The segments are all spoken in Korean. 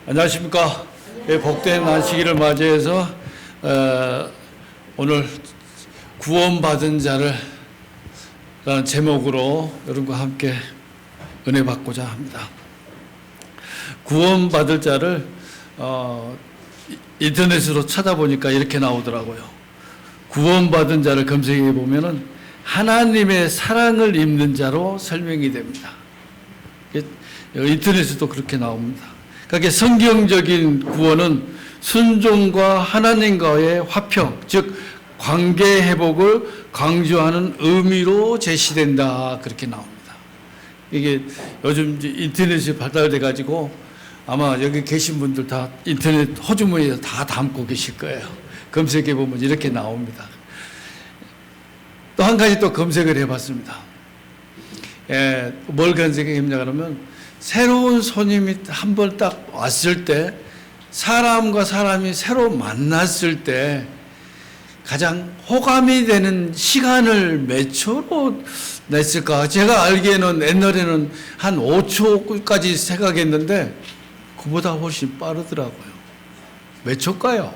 안녕하십니까. 복된 안식일을 맞이해서 오늘 구원받은 자를 라는 제목으로 여러분과 함께 은혜 받고자 합니다. 구원받을 자를 인터넷으로 찾아보니까 이렇게 나오더라고요. 구원받은 자를 검색해 보면은 하나님의 사랑을 입는 자로 설명이 됩니다. 인터넷에도 그렇게 나옵니다. 그러니까 성경적인 구원은 순종과 하나님과의 화평, 즉 관계 회복을 강조하는 의미로 제시된다, 그렇게 나옵니다. 이게 요즘 인터넷이 발달돼 가지고 아마 여기 계신 분들 다 인터넷 호주머니에 다 담고 계실 거예요. 검색해 보면 이렇게 나옵니다. 또 한 가지 또 검색을 해봤습니다. 뭘 검색했냐 그러면 새로운 손님이 한 번 딱 왔을 때, 사람과 사람이 새로 만났을 때 가장 호감이 되는 시간을 몇 초로 냈을까? 제가 알기에는 옛날에는 한 5초까지 생각했는데 그보다 훨씬 빠르더라고요. 몇 초일까요?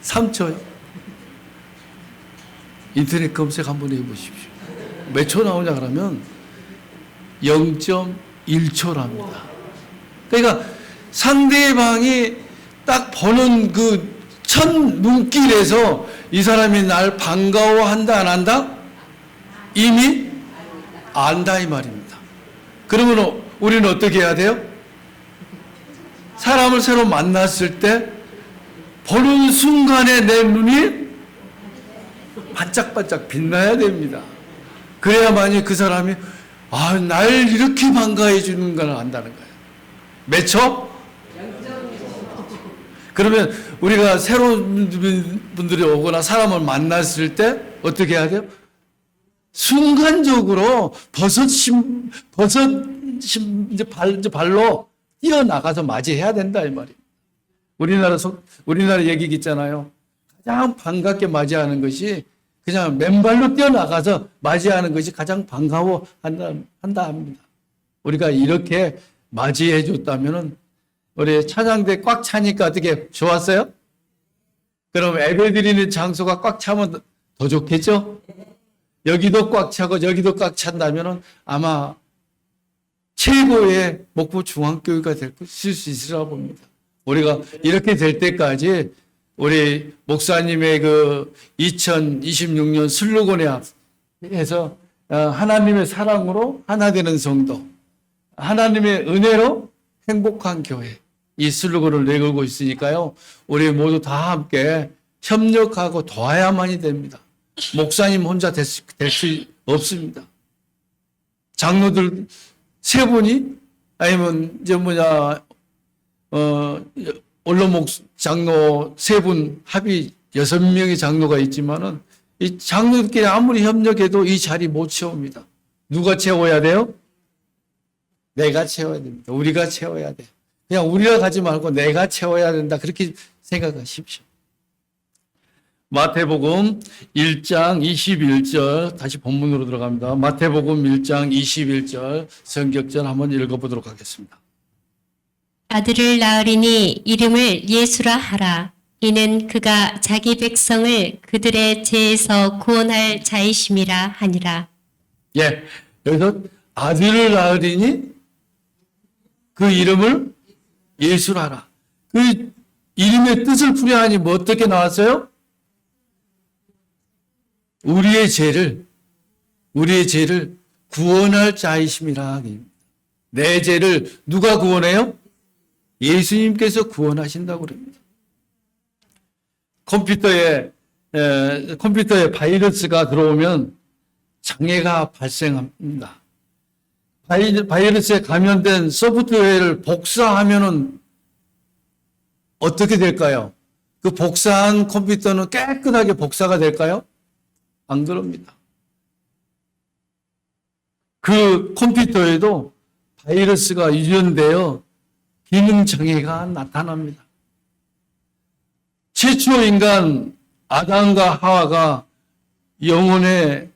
3초요? 인터넷 검색 한번 해보십시오. 몇 초 나오냐 그러면 0.1초랍니다. 그러니까 상대방이 딱 보는 그 첫 눈길에서 이 사람이 날 반가워한다 안 한다? 이미 안다 이 말입니다. 그러면 우리는 어떻게 해야 돼요? 사람을 새로 만났을 때 보는 순간에 내 눈이 반짝반짝 빛나야 됩니다. 그래야만이 그 사람이 날 이렇게 반가워해 주는 걸 안다는 거예요. 몇 초? 그러면 우리가 새로운 분들이 오거나 사람을 만났을 때 어떻게 해야 돼요? 순간적으로 이제 발로 뛰어나가서 맞이해야 된다 이 말이에요. 우리나라 얘기 있잖아요. 가장 반갑게 맞이하는 것이 그냥 맨발로 뛰어나가서 맞이하는 것이 가장 반가워한다 합니다. 우리가 이렇게 맞이해 줬다면은 우리 찬양대 꽉 차니까 어떻게 좋았어요? 그럼 예배드리는 장소가 꽉 차면 더 좋겠죠? 여기도 꽉 차고 여기도 꽉 찬다면은 아마 최고의 목포 중앙교회가 될 수 있으리라 봅니다. 우리가 이렇게 될 때까지 우리 목사님의 그 2026년 슬로건에 해서 하나님의 사랑으로 하나 되는 성도, 하나님의 은혜로 행복한 교회, 이 슬로건을 내걸고 있으니까요. 우리 모두 다 함께 협력하고 도와야만이 됩니다. 목사님 혼자 될 수 없습니다. 장로들 3분이 아니면 원로목 장로 3분 합의 6명의 장로가 있지만은 이 장로들끼리 아무리 협력해도 이 자리 못 채웁니다. 누가 채워야 돼요? 내가 채워야 됩니다. 우리가 채워야 돼요. 그냥 우리가 가지 말고 내가 채워야 된다. 그렇게 생각하십시오. 마태복음 1장 21절, 다시 본문으로 들어갑니다. 마태복음 1장 21절 성격절 한번 읽어보도록 하겠습니다. 아들을 낳으리니 이름을 예수라 하라. 이는 그가 자기 백성을 그들의 죄에서 구원할 자이심이라 하니라. 여기서 아들을 낳으리니 그 이름을 예수라 하라. 그 이름의 뜻을 풀이하니 뭐 어떻게 나왔어요? 우리의 죄를 구원할 자이심이라. 내 죄를 누가 구원해요? 예수님께서 구원하신다고 그럽니다. 컴퓨터에 바이러스가 들어오면 장애가 발생합니다. 바이러스에 감염된 소프트웨어를 복사하면은 어떻게 될까요? 그 복사한 컴퓨터는 깨끗하게 복사가 될까요? 안 그럽니다. 그 컴퓨터에도 바이러스가 유전되어 기능 장애가 나타납니다. 최초 인간 아담과 하와가 영혼에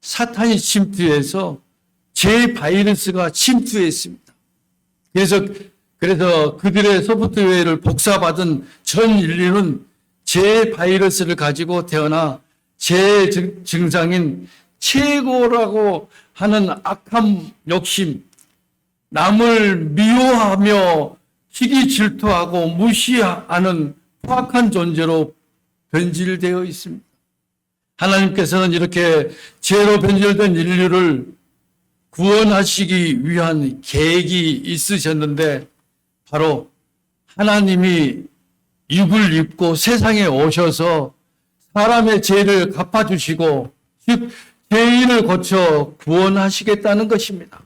사탄이 침투해서 제 바이러스가 침투했습니다. 그래서 그들의 소프트웨어를 복사받은 전 인류는 제 바이러스를 가지고 태어나 제 증상인 최고라고 하는 악한 욕심, 남을 미워하며 시기 질투하고 무시하는 포악한 존재로 변질되어 있습니다. 하나님께서는 이렇게 죄로 변질된 인류를 구원하시기 위한 계획이 있으셨는데 바로 하나님이 육을 입고 세상에 오셔서 사람의 죄를 갚아주시고 즉 죄인을 고쳐 구원하시겠다는 것입니다.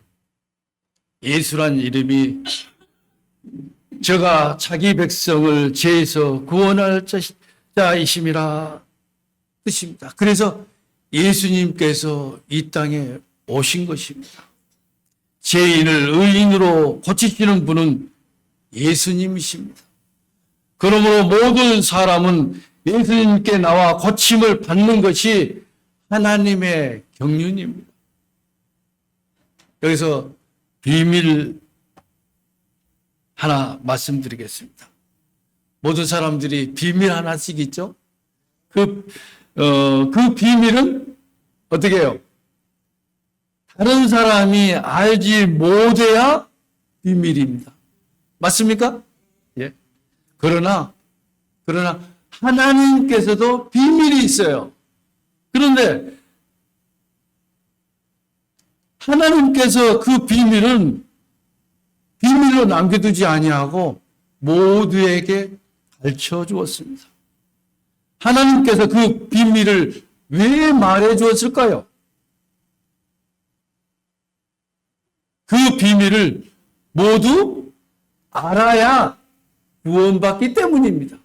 예수란 이름이 저가 자기 백성을 죄에서 구원할 자이심이라 뜻입니다. 그래서 예수님께서 이 땅에 오신 것입니다. 죄인을 의인으로 고치시는 분은 예수님이십니다. 그러므로 모든 사람은 예수님께 나와 고침을 받는 것이 하나님의 경륜입니다. 여기서 비밀 하나 말씀드리겠습니다. 모든 사람들이 비밀 하나씩 있죠? 그 비밀은 어떻게 해요? 다른 사람이 알지 못해야 비밀입니다. 맞습니까? 예. 그러나 하나님께서도 비밀이 있어요. 그런데 하나님께서 그 비밀은 비밀로 남겨두지 아니하고 모두에게 가르쳐 주었습니다. 하나님께서 그 비밀을 왜 말해 주었을까요? 그 비밀을 모두 알아야 구원받기 때문입니다.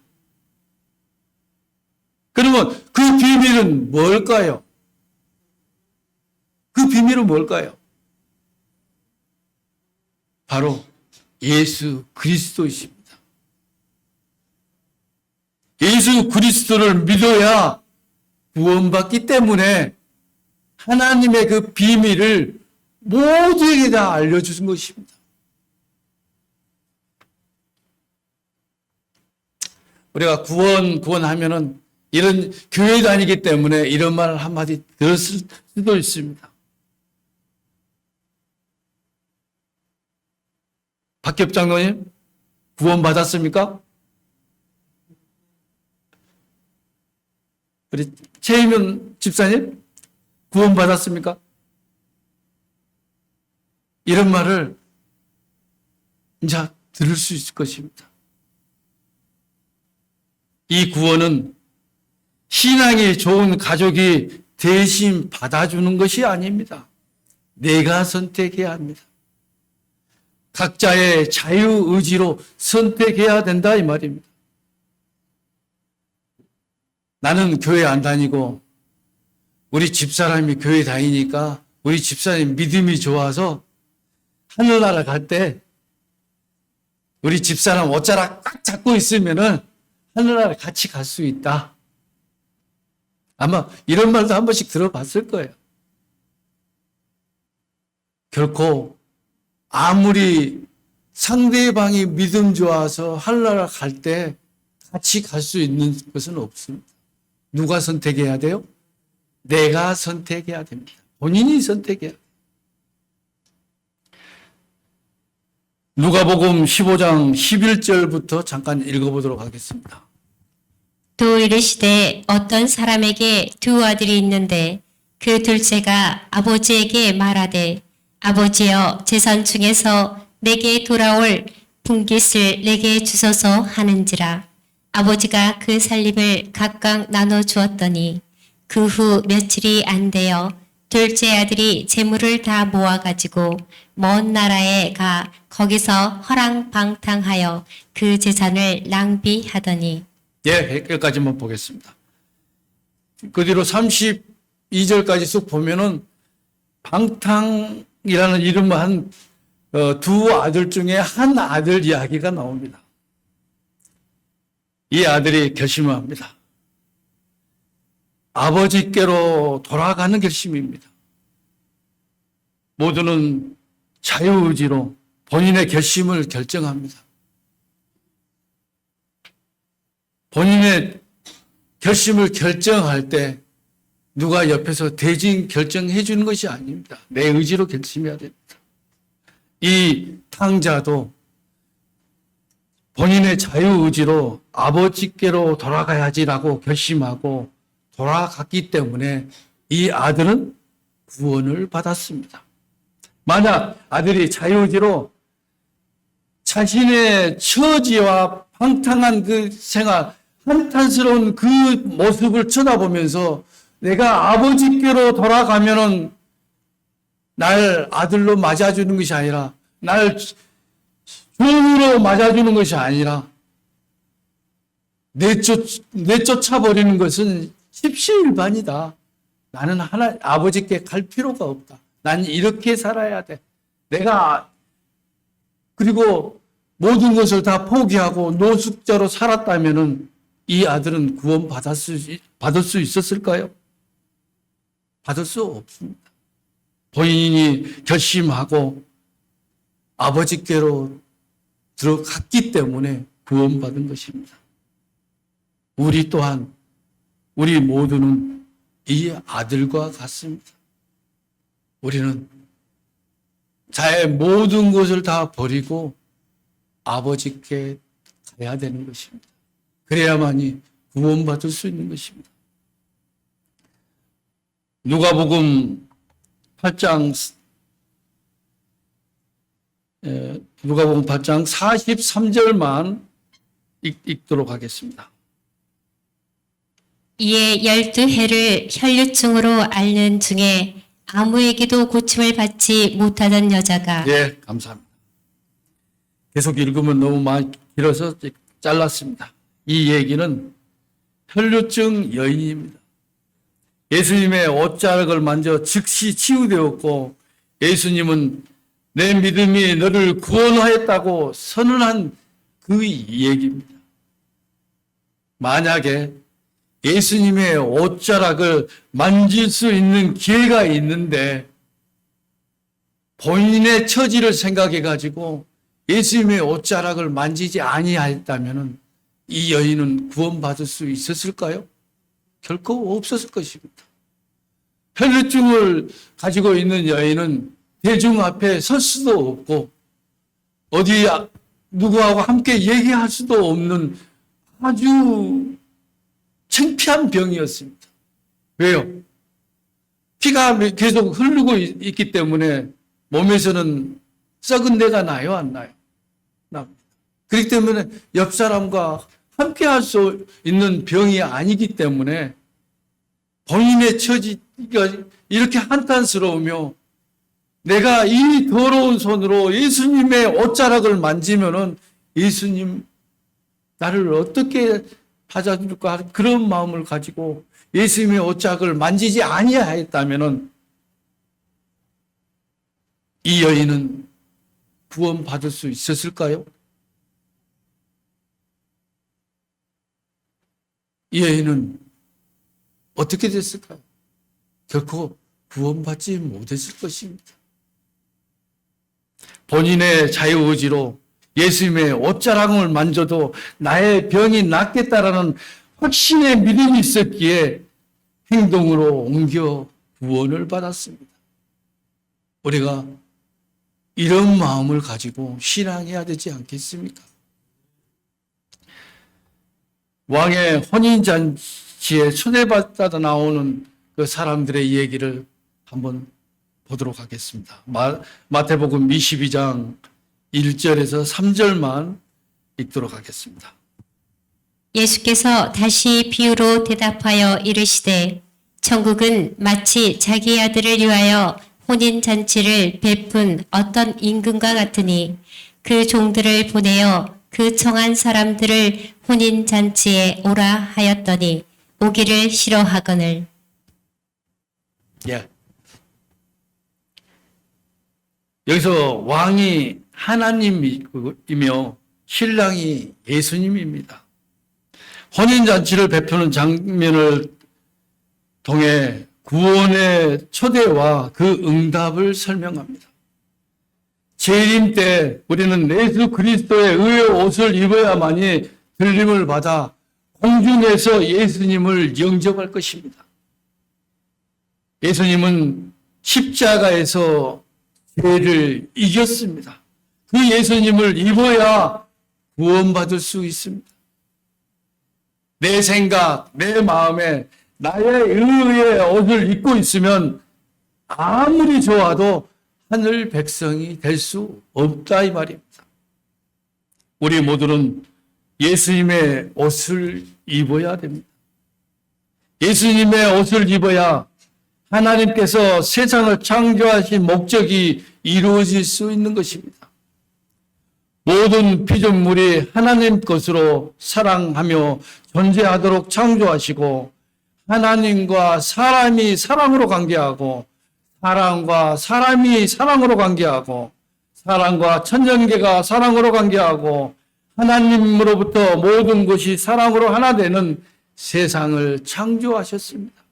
그러면 그 비밀은 뭘까요? 그 비밀은 뭘까요? 바로 예수 그리스도이십니다. 예수 그리스도를 믿어야 구원받기 때문에 하나님의 그 비밀을 모두에게 다 알려주신 것입니다. 우리가 구원하면은 이런 교회 다니기 때문에 이런 말 한마디 들었을 수도 있습니다. 박협 장로님, 구원 받았습니까? 우리 최희면 집사님, 구원 받았습니까? 이런 말을 이제 들을 수 있을 것입니다. 이 구원은 신앙이 좋은 가족이 대신 받아주는 것이 아닙니다. 내가 선택해야 합니다. 각자의 자유의지로 선택해야 된다 이 말입니다. 나는 교회 안 다니고 우리 집사람이 교회 다니니까 우리 집사님 믿음이 좋아서 하늘나라 갈 때 우리 집사람 옷자락 꽉 잡고 있으면은 하늘나라 같이 갈 수 있다. 아마 이런 말도 한 번씩 들어봤을 거예요. 결코 아무리 상대방이 믿음 좋아서 하늘나라 갈 때 같이 갈 수 있는 것은 없습니다. 누가 선택해야 돼요? 내가 선택해야 됩니다. 본인이 선택해야 돼요. 누가복음 15장 11절부터 잠깐 읽어보도록 하겠습니다. 또 이르시되 어떤 사람에게 두 아들이 있는데 그 둘째가 아버지에게 말하되 아버지여 재산 중에서 내게 돌아올 분깃을 내게 주소서 하는지라. 아버지가 그 살림을 각각 나눠 주었더니 그 후 며칠이 안 되어 둘째 아들이 재물을 다 모아가지고 먼 나라에 가 거기서 허랑방탕하여 그 재산을 낭비하더니. 예, 여기까지만 보겠습니다. 그 뒤로 32절까지 쑥 보면은 방탕이라는 이름을 한 두 아들 중에 한 아들 이야기가 나옵니다. 이 아들이 결심을 합니다. 아버지께로 돌아가는 결심입니다. 모두는 자유의지로 본인의 결심을 결정합니다. 본인의 결심을 결정할 때 누가 옆에서 대신 결정해 주는 것이 아닙니다. 내 의지로 결심해야 됩니다. 이 탕자도 본인의 자유의지로 아버지께로 돌아가야지라고 결심하고 돌아갔기 때문에 이 아들은 구원을 받았습니다. 만약 아들이 자유의지로 자신의 처지와 방탕한 그 생활, 한탄스러운 그 모습을 쳐다보면서 내가 아버지께로 돌아가면은 날 아들로 맞아주는 것이 아니라 날 종으로 맞아주는 것이 아니라 내쫓아버리는 것은 십시일반이다. 나는 아버지께 갈 필요가 없다. 난 이렇게 살아야 돼. 내가 그리고 모든 것을 다 포기하고 노숙자로 살았다면은 이 아들은 구원 받을 수 있었을까요? 받을 수 없습니다. 본인이 결심하고 아버지께로 들어갔기 때문에 구원받은 것입니다. 우리 또한, 우리 모두는 이 아들과 같습니다. 우리는 자의 모든 것을 다 버리고 아버지께 가야 되는 것입니다. 그래야만이 구원받을 수 있는 것입니다. 누가복음 8장 43절만 읽도록 하겠습니다. 이에 12해를 혈류증으로 앓는 중에 아무에게도 고침을 받지 못하던 여자가 예, 감사합니다. 계속 읽으면 너무 많이 길어서 잘랐습니다. 이 얘기는 혈류증 여인입니다. 예수님의 옷자락을 만져 즉시 치유되었고 예수님은 내 믿음이 너를 구원하였다고 선언한 그 얘기입니다. 만약에 예수님의 옷자락을 만질 수 있는 기회가 있는데 본인의 처지를 생각해 가지고 예수님의 옷자락을 만지지 아니하였다면 이 여인은 구원받을 수 있었을까요? 결코 없었을 것입니다. 혈류증을 가지고 있는 여인은 대중 앞에 설 수도 없고 어디 누구하고 함께 얘기할 수도 없는 아주 창피한 병이었습니다. 왜요? 피가 계속 흐르고 있기 때문에 몸에서는 썩은 데가 나요, 안 나요? 납니다. 그렇기 때문에 옆 사람과 함께 할 수 있는 병이 아니기 때문에 본인의 처지가 이렇게 한탄스러우며 내가 이 더러운 손으로 예수님의 옷자락을 만지면은 예수님 나를 어떻게 받아줄까 그런 마음을 가지고 예수님의 옷자락을 만지지 아니하였다면은 이 여인은 구원받을 수 있었을까요? 이 여인은 어떻게 됐을까요? 결코 구원받지 못했을 것입니다. 본인의 자유의지로 예수님의 옷자락을 만져도 나의 병이 낫겠다라는 확신의 믿음이 있었기에 행동으로 옮겨 구원을 받았습니다. 우리가 이런 마음을 가지고 신앙해야 되지 않겠습니까? 왕의 혼인잔치에 초대받다 나오는 그 사람들의 얘기를 한번 보도록 하겠습니다. 마태복음 22장 1절에서 3절만 읽도록 하겠습니다. 예수께서 다시 비유로 대답하여 이르시되 천국은 마치 자기 아들을 위하여 혼인잔치를 베푼 어떤 임금과 같으니 그 종들을 보내어 그 청한 사람들을 혼인잔치에 오라 하였더니 오기를 싫어하거늘. 예. 여기서 왕이 하나님이며 신랑이 예수님입니다. 혼인잔치를 베푸는 장면을 통해 구원의 초대와 그 응답을 설명합니다. 재림 때 우리는 예수 그리스도의 의의 옷을 입어야만이 들림을 받아 공중에서 예수님을 영접할 것입니다. 예수님은 십자가에서 죄를 이겼습니다. 그 예수님을 입어야 구원받을 수 있습니다. 내 생각, 내 마음에 나의 의의 옷을 입고 있으면 아무리 좋아도 하늘 백성이 될 수 없다 이 말입니다. 우리 모두는 예수님의 옷을 입어야 됩니다. 예수님의 옷을 입어야 하나님께서 세상을 창조하신 목적이 이루어질 수 있는 것입니다. 모든 피조물이 하나님 것으로 사랑하며 존재하도록 창조하시고 하나님과 사람이 사랑으로 관계하고 사람과 사람이 사랑으로 관계하고 사람과 천연계가 사랑으로 관계하고 하나님으로부터 모든 것이 사랑으로 하나 되는 세상을 창조하셨습니다.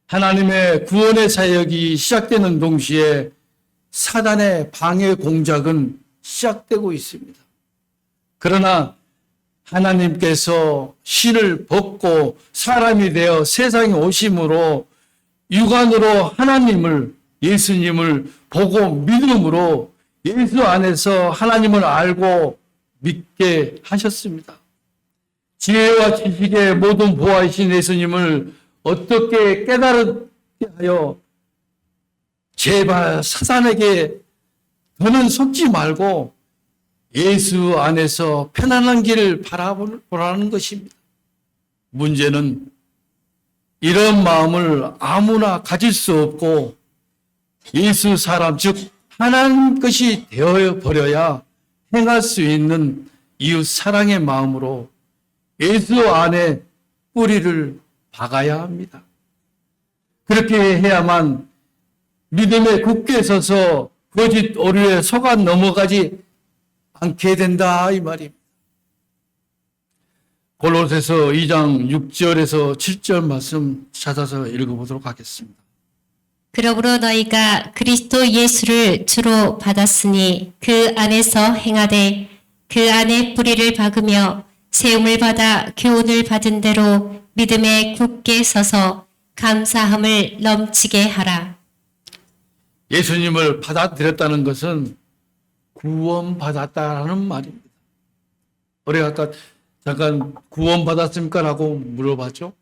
하나님의 구원의 사역이 시작되는 동시에 사단의 방해 공작은 시작되고 있습니다. 그러나 하나님께서 신을 벗고 사람이 되어 세상에 오심으로 육안으로 하나님을 예수님을 보고 믿음으로 예수 안에서 하나님을 알고 믿게 하셨습니다. 지혜와 지식의 모든 보화이신 예수님을 어떻게 깨달게 하여 제발 사단에게 더는 속지 말고 예수 안에서 편안한 길을 바라보라는 것입니다. 문제는 이런 마음을 아무나 가질 수 없고 예수 사람 즉 하나님 것이 되어버려야 행할 수 있는 이웃 사랑의 마음으로 예수 안에 뿌리를 박아야 합니다. 그렇게 해야만 믿음에 굳게 서서 거짓 오류에 속아 넘어가지 않게 된다 이 말입니다. 골로새서 2장 6절에서 7절 말씀 찾아서 읽어보도록 하겠습니다. 그러므로 너희가 그리스도 예수를 주로 받았으니 그 안에서 행하되 그 안에 뿌리를 박으며 세움을 받아 교훈을 받은 대로 믿음에 굳게 서서 감사함을 넘치게 하라. 예수님을 받아들였다는 것은 구원받았다라는 말입니다. 우리가 아까 잠깐 구원받았습니까? 라고 물어봤죠.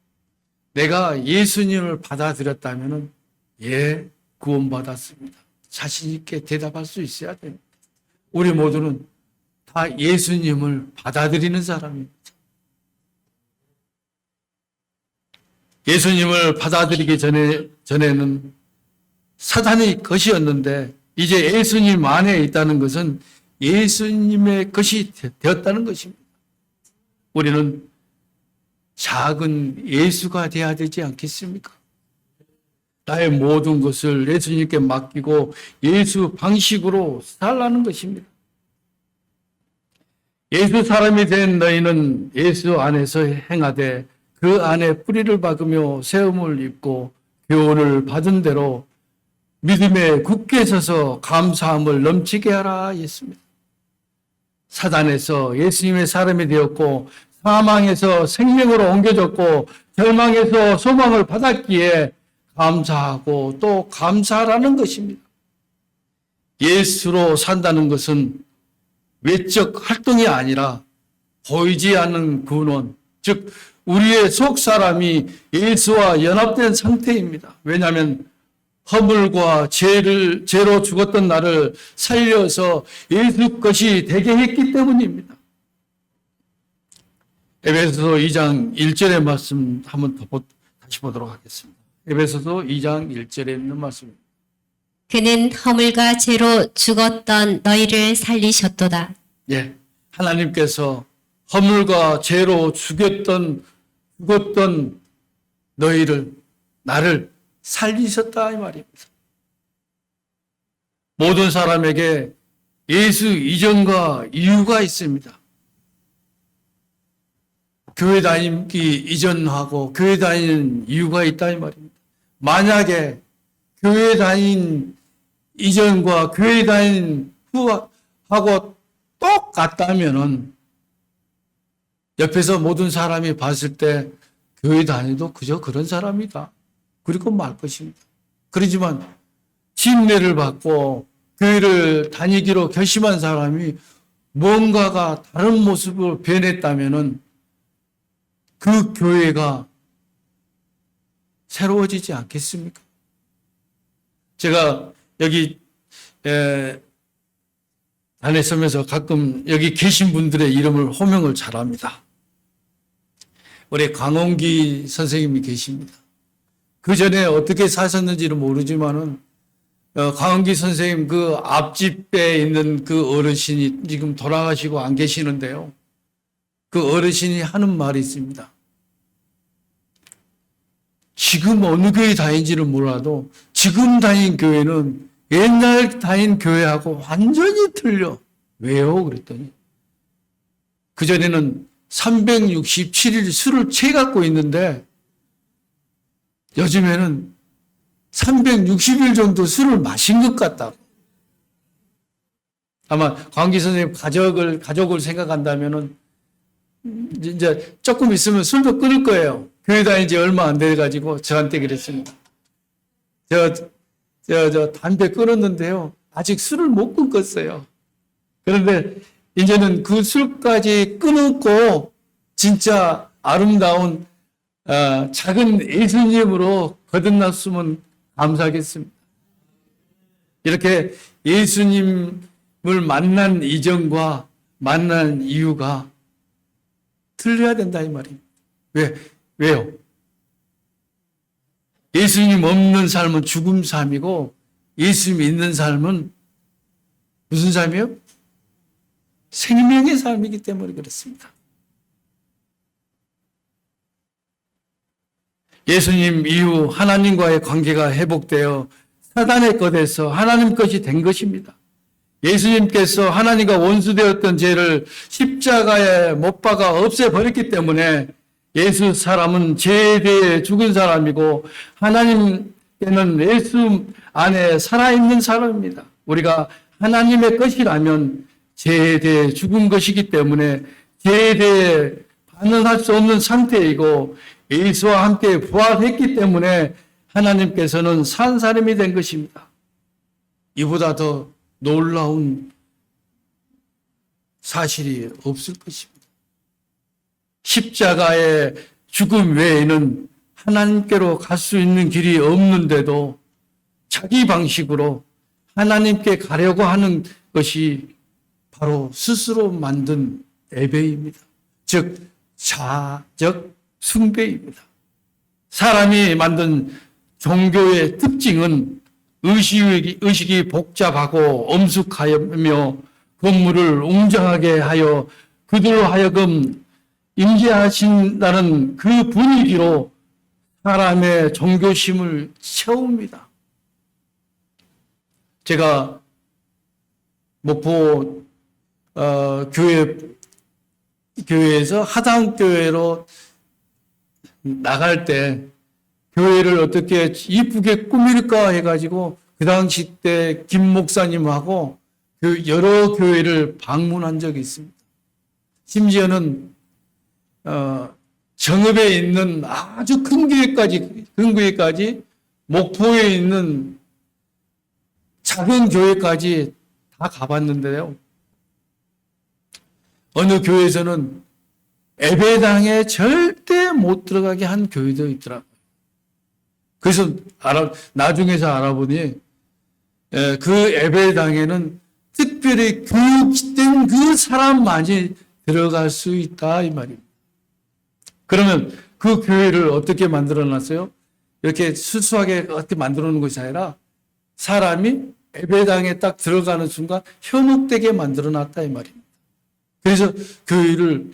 내가 예수님을 받아들였다면 예, 구원받았습니다. 자신 있게 대답할 수 있어야 됩니다. 우리 모두는 다 예수님을 받아들이는 사람입니다. 예수님을 받아들이기 전에는 사단의 것이었는데 이제 예수님 안에 있다는 것은 예수님의 것이 되었다는 것입니다. 우리는 작은 예수가 되어야 되지 않겠습니까? 나의 모든 것을 예수님께 맡기고 예수 방식으로 살라는 것입니다. 예수 사람이 된 너희는 예수 안에서 행하되 그 안에 뿌리를 박으며 세움을 입고 교훈을 받은 대로 믿음에 굳게 서서 감사함을 넘치게 하라 했습니다. 사단에서 예수님의 사람이 되었고 사망에서 생명으로 옮겨졌고 절망에서 소망을 받았기에 감사하고 또 감사하라는 것입니다. 예수로 산다는 것은 외적 활동이 아니라 보이지 않는 근원, 즉 우리의 속 사람이 예수와 연합된 상태입니다. 왜냐하면 허물과 죄로 죽었던 나를 살려서 예수 것이 되게 했기 때문입니다. 에베소서 2장 1절의 말씀 한번 더 다시 보도록 하겠습니다. 에베소서 2장 1절에 있는 말씀입니다. 그는 허물과 죄로 죽었던 너희를 살리셨도다. 예, 하나님께서 허물과 죄로 죽었던 너희를, 나를 살리셨다 이 말입니다. 모든 사람에게 예수 이전과 이후가 있습니다. 교회 다니기 이전하고 교회 다니는 이유가 있다 이 말입니다. 만약에 교회 다닌 이전과 교회 다닌 후하고 똑같다면은 옆에서 모든 사람이 봤을 때 교회 다니도 그저 그런 사람이다. 그리고 말 것입니다. 그렇지만 침례를 받고 교회를 다니기로 결심한 사람이 뭔가가 다른 모습으로 변했다면은 그 교회가 새로워지지 않겠습니까? 제가 여기 안에 서면서 가끔 여기 계신 분들의 이름을 호명을 잘합니다. 우리 강홍기 선생님이 계십니다. 그 전에 어떻게 사셨는지는 모르지만은 강홍기 선생님 그 앞집에 있는 그 어르신이 지금 돌아가시고 안 계시는데요. 그 어르신이 하는 말이 있습니다. 지금 어느 교회 다닌지는 몰라도 지금 다닌 교회는 옛날 다닌 교회하고 완전히 틀려. 왜요? 그랬더니 그전에는 367일 술을 채갖고 있는데 요즘에는 360일 정도 술을 마신 것 같다고. 아마 광기 선생님 가족을 생각한다면은 이제 조금 있으면 술도 끊을 거예요. 교회 다닌 지 얼마 안 돼가지고 저한테 그랬습니다. 저 담배 끊었는데요. 아직 술을 못 끊었어요. 그런데 이제는 그 술까지 끊고 진짜 아름다운 작은 예수님으로 거듭났으면 감사하겠습니다. 이렇게 예수님을 만난 이전과 만난 이유가 틀려야 된다 이 말입니다. 왜요? 예수님 없는 삶은 죽음 삶이고 예수님 있는 삶은 무슨 삶이요? 생명의 삶이기 때문에 그렇습니다. 예수님 이후 하나님과의 관계가 회복되어 사단의 것에서 하나님 것이 된 것입니다. 예수님께서 하나님과 원수되었던 죄를 십자가에 못 박아 없애버렸기 때문에 예수 사람은 죄에 대해 죽은 사람이고 하나님께는 예수 안에 살아있는 사람입니다. 우리가 하나님의 것이라면 죄에 대해 죽은 것이기 때문에 죄에 대해 반응할 수 없는 상태이고 예수와 함께 부활했기 때문에 하나님께서는 산 사람이 된 것입니다. 이보다 더 놀라운 사실이 없을 것입니다. 십자가의 죽음 외에는 하나님께로 갈 수 있는 길이 없는데도 자기 방식으로 하나님께 가려고 하는 것이 바로 스스로 만든 예배입니다. 즉 자적 숭배입니다. 사람이 만든 종교의 특징은 의식이 복잡하고 엄숙하며 건물을 웅장하게 하여 그들로 하여금 임재하신다는 그 분위기로 사람의 종교심을 채웁니다. 제가 목포 교회에서 하당교회로 나갈 때 교회를 어떻게 이쁘게 꾸밀까 해가지고 그 당시 때 김 목사님하고 그 여러 교회를 방문한 적이 있습니다. 심지어는 정읍에 있는 아주 큰 교회까지 목포에 있는 작은 교회까지 다 가봤는데요. 어느 교회에서는 예배당에 절대 못 들어가게 한 교회도 있더라고요. 그래서 나중에서 알아보니 그 예배당에는 특별히 교육된 그 사람만이 들어갈 수 있다 이 말입니다. 그러면 그 교회를 어떻게 만들어놨어요? 이렇게 수수하게 어떻게 만들어 놓은 것이 아니라 사람이 예배당에 딱 들어가는 순간 현혹되게 만들어놨다 이 말입니다. 그래서 교회를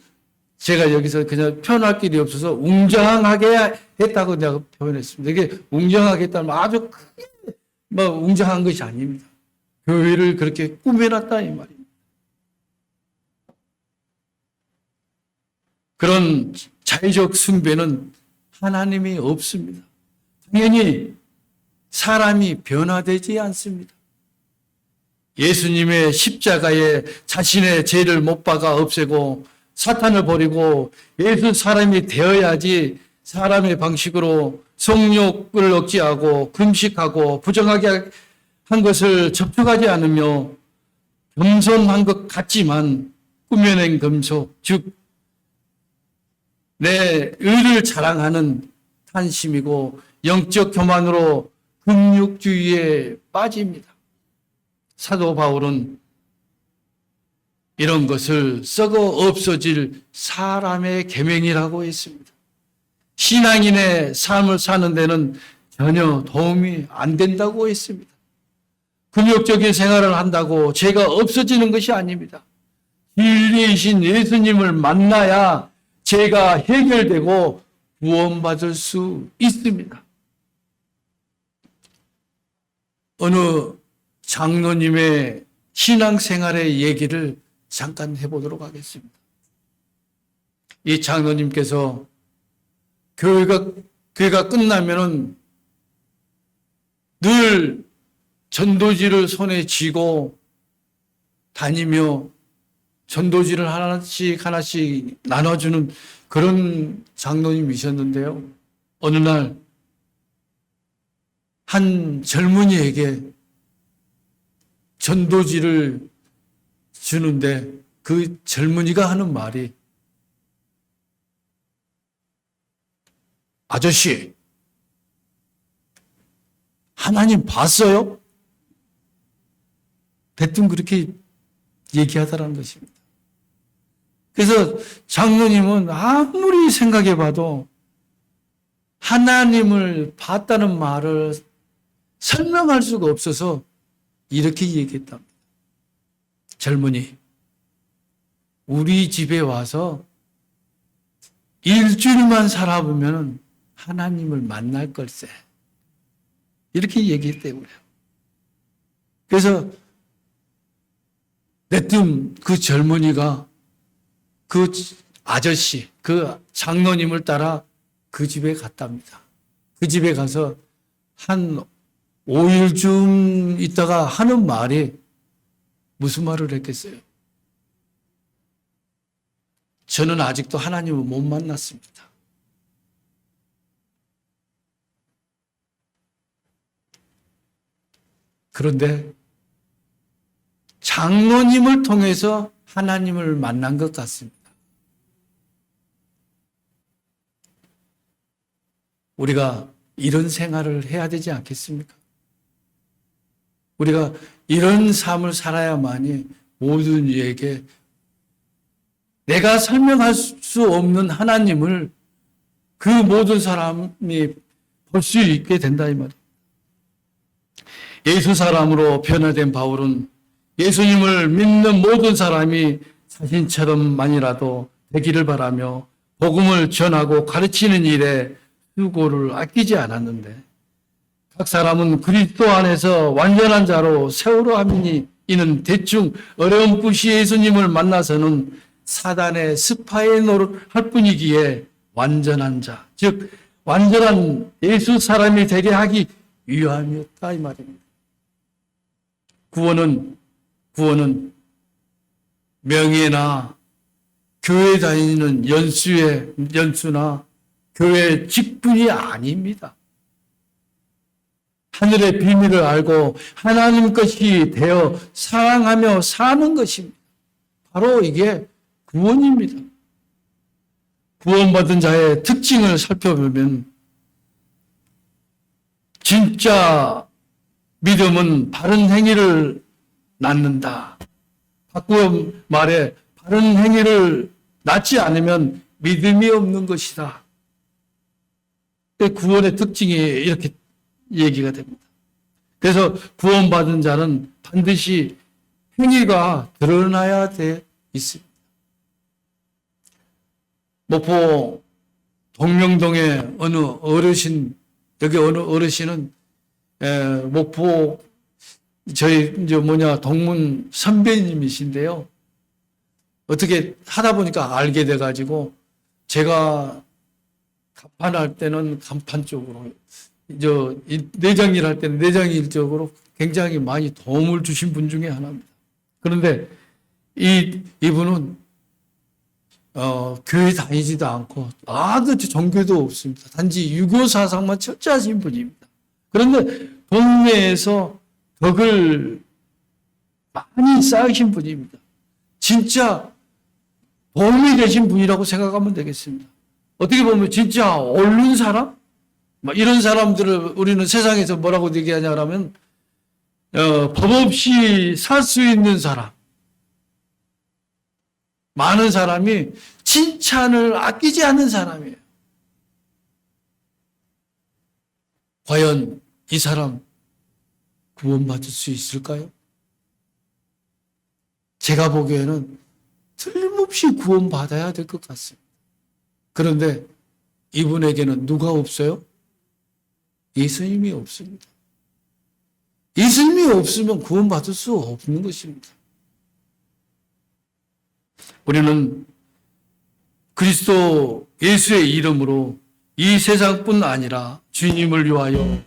제가 여기서 그냥 표현할 길이 없어서 웅장하게 했다고 내가 표현했습니다. 이게 웅장하게 했다면 아주 크게 웅장한 것이 아닙니다. 교회를 그렇게 꾸며놨다 이 말입니다. 그런 자의적 숭배는 하나님이 없습니다. 당연히 사람이 변화되지 않습니다. 예수님의 십자가에 자신의 죄를 못 박아 없애고 사탄을 버리고 예수 사람이 되어야지 사람의 방식으로 성욕을 억제하고 금식하고 부정하게 한 것을 접촉하지 않으며 겸손한 것 같지만 꾸며낸 금속, 즉 내 의를 자랑하는 탄심이고 영적 교만으로 금욕주의에 빠집니다. 사도 바울은 이런 것을 썩어 없어질 사람의 계명이라고 했습니다. 신앙인의 삶을 사는 데는 전혀 도움이 안 된다고 했습니다. 금욕적인 생활을 한다고 죄가 없어지는 것이 아닙니다. 진리이신 예수님을 만나야 죄가 해결되고 구원받을 수 있습니다. 어느 장로님의 신앙생활의 얘기를 잠깐 해보도록 하겠습니다. 이 장로님께서 교회가 끝나면은 늘 전도지를 손에 쥐고 다니며 전도지를 하나씩 나눠주는 그런 장로님이셨는데요. 어느 날 한 젊은이에게 전도지를 주는데 그 젊은이가 하는 말이 아저씨, 하나님 봤어요? 대뜸 그렇게 얘기하더라는 것입니다. 그래서 장로님은 아무리 생각해 봐도 하나님을 봤다는 말을 설명할 수가 없어서 이렇게 얘기했답니다. 젊은이, 우리 집에 와서 일주일만 살아보면 하나님을 만날 걸세. 이렇게 얘기했대요. 그래서 내뜸 그 젊은이가 그 아저씨, 그 장로님을 따라 그 집에 갔답니다. 그 집에 가서 한 5일쯤 있다가 하는 말이 무슨 말을 했겠어요? 저는 아직도 하나님을 못 만났습니다. 그런데 장로님을 통해서 하나님을 만난 것 같습니다. 우리가 이런 생활을 해야 되지 않겠습니까? 우리가 이런 삶을 살아야만이 모든 이에게 내가 설명할 수 없는 하나님을 그 모든 사람이 볼 수 있게 된다 이 말이에요. 예수 사람으로 변화된 바울은 예수님을 믿는 모든 사람이 자신처럼만이라도 되기를 바라며 복음을 전하고 가르치는 일에 수고를 아끼지 않았는데 각 사람은 그리스도 안에서 완전한 자로 세우려 함이니 이는 대충 어렴풋이 예수님을 만나서는 사단의 스파의 노릇할 뿐이기에 완전한 자, 즉 완전한 예수 사람이 되게 하기 위함이었다 이 말입니다. 구원은 명예나 교회 다니는 연수나 교회 직분이 아닙니다. 하늘의 비밀을 알고 하나님 것이 되어 사랑하며 사는 것입니다. 바로 이게 구원입니다. 구원받은 자의 특징을 살펴보면 진짜 믿음은 바른 행위를 낳는다. 바꾸어 말해 바른 행위를 낳지 않으면 믿음이 없는 것이다. 구원의 특징이 이렇게 얘기가 됩니다. 그래서 구원받은 자는 반드시 행위가 드러나야 돼 있습니다. 목포 동명동의 어느 어르신, 여기 어느 어르신은 목포 저희 동문 선배님이신데요. 어떻게 하다 보니까 알게 돼가지고 제가 간판할 때는 간판 쪽으로 이 내장일 할 때는 내장일적으로 굉장히 많이 도움을 주신 분 중에 하나입니다. 그런데 이분은 교회 다니지도 않고 아주 종교도 없습니다. 단지 유교 사상만 철저하신 분입니다. 그런데 동네에서 덕을 많이 쌓으신 분입니다. 진짜 도움이 되신 분이라고 생각하면 되겠습니다. 어떻게 보면 진짜 옳은 사람? 이런 사람들을 우리는 세상에서 뭐라고 얘기하냐면 법 없이 살 수 있는 사람. 많은 사람이 칭찬을 아끼지 않는 사람이에요. 과연 이 사람 구원받을 수 있을까요? 제가 보기에는 틀림없이 구원받아야 될 것 같습니다. 그런데 이분에게는 누가 없어요? 예수님이 없습니다. 예수님이 없으면 구원받을 수 없는 것입니다. 우리는 그리스도 예수의 이름으로 이 세상뿐 아니라 주님을 위하여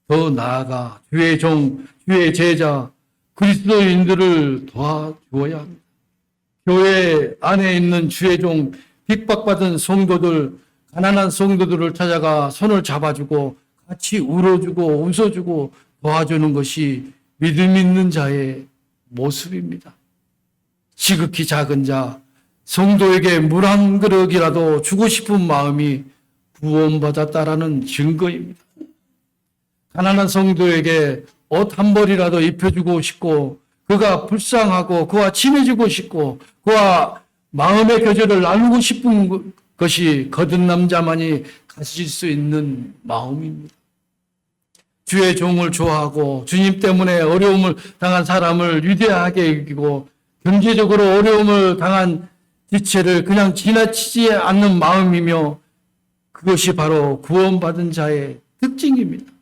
더 나아가 주의 종, 주의 제자, 그리스도인들을 도와주어야 합니다. 교회 안에 있는 주의 종, 핍박받은 성도들, 가난한 성도들을 찾아가 손을 잡아주고 같이 울어주고 웃어주고 도와주는 것이 믿음 있는 자의 모습입니다. 지극히 작은 자, 성도에게 물 한 그릇이라도 주고 싶은 마음이 구원받았다라는 증거입니다. 가난한 성도에게 옷 한 벌이라도 입혀주고 싶고 그가 불쌍하고 그와 친해지고 싶고 그와 마음의 교제를 나누고 싶은 것이 거듭 남자만이 가질 수 있는 마음입니다. 주의 종을 좋아하고 주님 때문에 어려움을 당한 사람을 위대하게 여기고 경제적으로 어려움을 당한 지체를 그냥 지나치지 않는 마음이며 그것이 바로 구원받은 자의 특징입니다.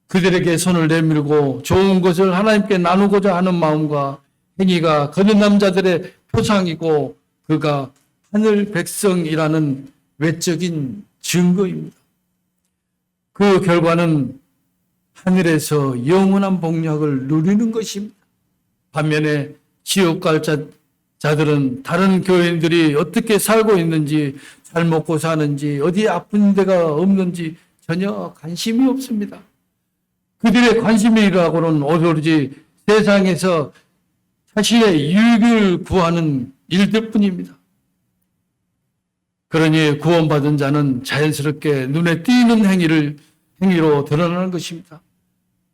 그들에게 손을 내밀고 좋은 것을 하나님께 나누고자 하는 마음과 행위가 거듭 남자들의 표상이고 그가 하늘 백성이라는 외적인 증거입니다. 그 결과는 하늘에서 영원한 복락을 누리는 것입니다. 반면에 지옥 갈 자들은 다른 교인들이 어떻게 살고 있는지, 잘 먹고 사는지, 어디 아픈 데가 없는지 전혀 관심이 없습니다. 그들의 관심이라고는 오로지 세상에서 자신의 유익을 구하는 일들 뿐입니다. 그러니 구원받은 자는 자연스럽게 눈에 띄는 행위로 드러나는 것입니다.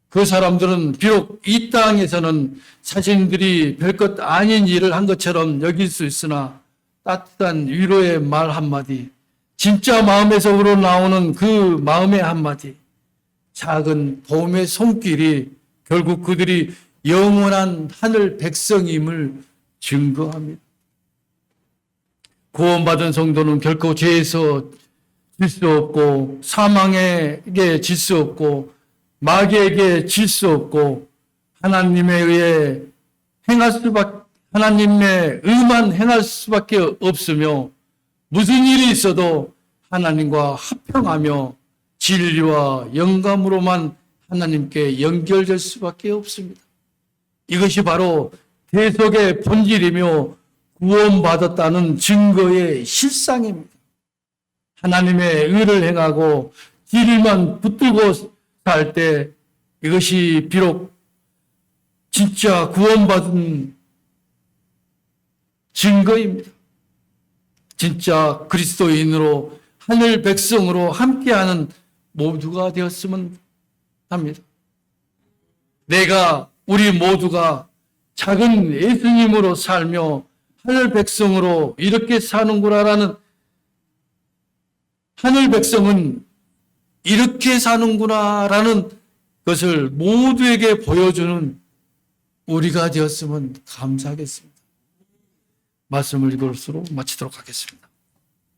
그 사람들은 비록 이 땅에서는 자신들이 별것 아닌 일을 한 것처럼 여길 수 있으나 따뜻한 위로의 말 한마디, 진짜 마음에서 우러나오는 그 마음의 한마디, 작은 도움의 손길이 결국 그들이 영원한 하늘 백성임을 증거합니다. 구원받은 성도는 결코 죄에서 질 수 없고 사망에게 질 수 없고 마귀에게 질 수 없고 하나님에 의해 하나님의 의만 행할 수밖에 없으며 무슨 일이 있어도 하나님과 합평하며 진리와 영감으로만 하나님께 연결될 수밖에 없습니다. 이것이 바로 대속의 본질이며 구원받았다는 증거의 실상입니다. 하나님의 의를 행하고 진리만 붙들고 살 때 이것이 비록 진짜 구원받은 증거입니다. 진짜 그리스도인으로 하늘 백성으로 함께하는 모두가 되었으면 합니다. 우리 모두가 작은 예수님으로 살며 하늘 백성으로 이렇게 사는구나라는, 하늘 백성은 이렇게 사는구나라는 것을 모두에게 보여주는 우리가 되었으면 감사하겠습니다. 말씀을 이것으로 마치도록 하겠습니다.